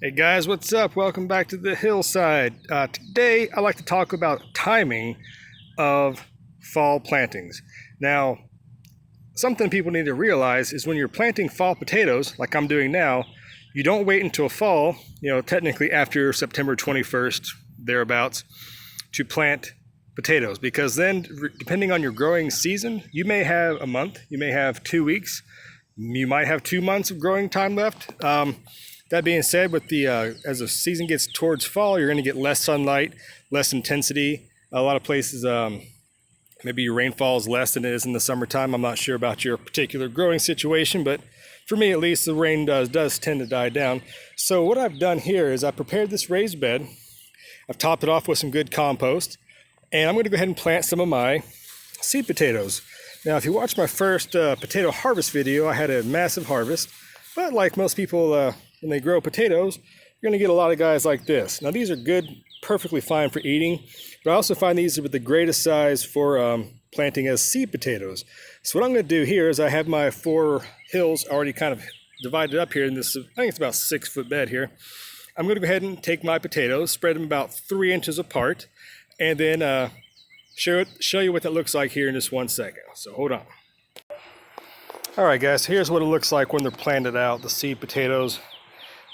Hey guys, what's up? Welcome back to the hillside. Today I'd like to talk about timing of fall plantings. Now, something people need to realize is when you're planting fall potatoes, like I'm doing now, you don't wait until fall, technically after September 21st, thereabouts, to plant potatoes, because then depending on your growing season, you may have a month, you may have 2 weeks, you might have 2 months of growing time left. That being said, with the as the season gets towards fall, you're going to get less sunlight, less intensity. A lot of places, maybe your rainfall is less than it is in the summertime. I'm not sure about your particular growing situation, but for me at least, the rain does tend to die down. So what I've done here is I prepared this raised bed. I've topped it off with some good compost, and I'm going to go ahead and plant some of my seed potatoes. Now, if you watched my first potato harvest video, I had a massive harvest, but like most people, when they grow potatoes, you're going to get a lot of guys like this. Now, these are good, perfectly fine for eating, but I also find these are the greatest size for planting as seed potatoes. So what I'm going to do here is I have my 4 hills already kind of divided up here in this, I think it's about 6-foot bed here. I'm going to go ahead and take my potatoes, spread them about 3 inches apart, and then show you what that looks like here in just 1 second. So hold on. All right, guys, here's what it looks like when they're planted out, the seed potatoes.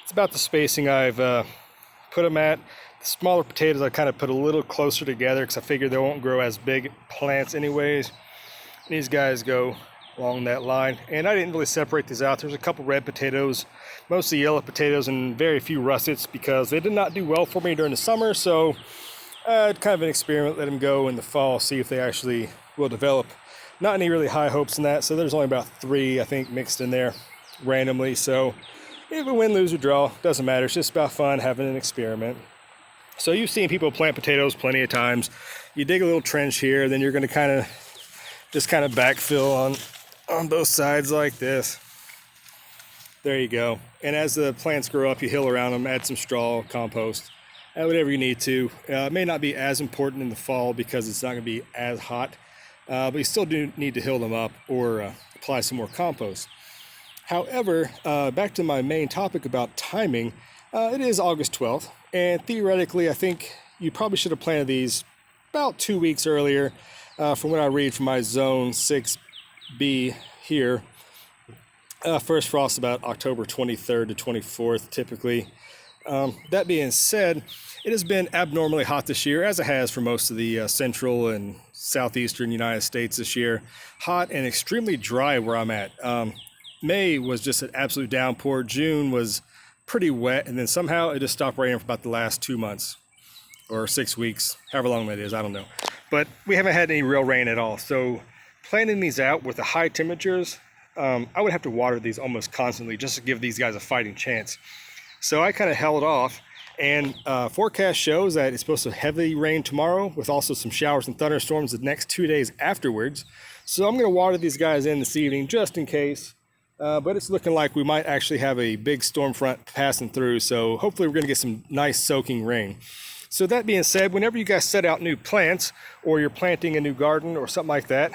It's about the spacing I've put them at. The smaller potatoes I kind of put a little closer together because I figure they won't grow as big plants anyways. These guys go along that line. And I didn't really separate these out. There's a couple red potatoes, mostly yellow potatoes, and very few russets because they did not do well for me during the summer. So kind of an experiment, let them go in the fall, see if they actually will develop. Not any really high hopes in that. So there's only about 3, I think, mixed in there randomly. So if we win, lose, or draw, doesn't matter. It's just about fun having an experiment. So you've seen people plant potatoes plenty of times. You dig a little trench here, then you're going to just backfill on both sides like this. There you go. And as the plants grow up, you hill around them, add some straw, compost, add whatever you need to. It may not be as important in the fall because it's not going to be as hot, but you still do need to hill them up or apply some more compost. However, back to my main topic about timing, it is August 12th, and theoretically, I think you probably should have planted these about 2 weeks earlier. From what I read from my Zone 6B here, first frost about October 23rd to 24th, typically. That being said, it has been abnormally hot this year, as it has for most of the central and southeastern United States this year. Hot and extremely dry where I'm at. May was just an absolute downpour. June was pretty wet, and then somehow it just stopped raining for about the last 2 months or 6 weeks, however long that is, I don't know. But we haven't had any real rain at all. So planting these out with the high temperatures, I would have to water these almost constantly just to give these guys a fighting chance. So I kind of held off, and forecast shows that it's supposed to heavily rain tomorrow with also some showers and thunderstorms the next 2 days afterwards. So I'm going to water these guys in this evening just in case. But it's looking like we might actually have a big storm front passing through, so hopefully we're going to get some nice soaking rain. So that being said, whenever you guys set out new plants or you're planting a new garden or something like that,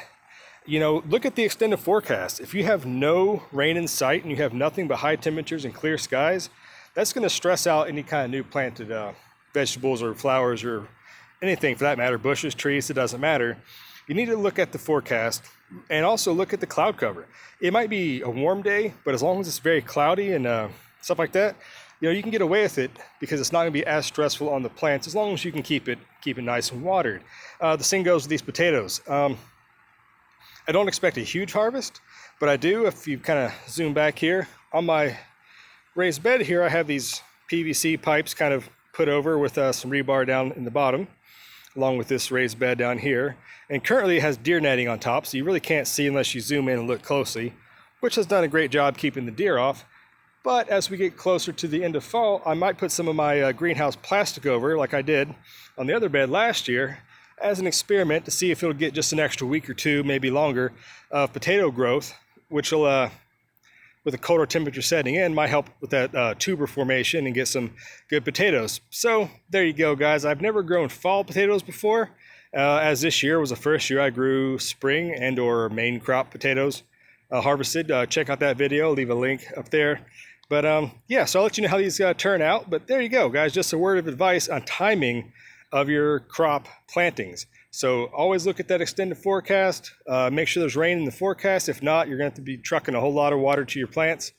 look at the extended forecast. If you have no rain in sight and you have nothing but high temperatures and clear skies, that's going to stress out any kind of new planted vegetables or flowers or anything for that matter, bushes, trees, it doesn't matter. You need to look at the forecast and also look at the cloud cover. It might be a warm day, but as long as it's very cloudy and stuff like that, you can get away with it because it's not going to be as stressful on the plants as long as you can keep it nice and watered. The same goes with these potatoes. I don't expect a huge harvest, but I do. If you kind of zoom back here on my raised bed here, I have these PVC pipes kind of put over with some rebar down in the bottom, along with this raised bed down here. And currently it has deer netting on top, so you really can't see unless you zoom in and look closely, which has done a great job keeping the deer off. But as we get closer to the end of fall, I might put some of my greenhouse plastic over, like I did on the other bed last year, as an experiment to see if it'll get just an extra week or 2, maybe longer, of potato growth, which will, with a colder temperature setting in, might help with that tuber formation and get some good potatoes. So there you go, guys. I've never grown fall potatoes before, as this year was the first year I grew spring and or main crop potatoes harvested. Check out that video. I'll leave a link up there. But yeah, so I'll let you know how these turn out. But there you go, guys. Just a word of advice on timing of your crop plantings. So always look at that extended forecast. Make sure there's rain in the forecast. If not, you're going to have to be trucking a whole lot of water to your plants.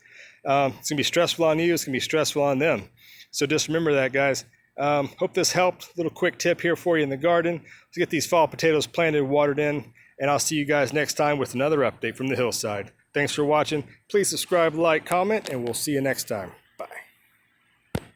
It's going to be stressful on you. It's going to be stressful on them. So just remember that, guys. Hope this helped. Little quick tip here for you in the garden to get these fall potatoes planted and watered in. And I'll see you guys next time with another update from the hillside. Thanks for watching. Please subscribe, like, comment, and we'll see you next time.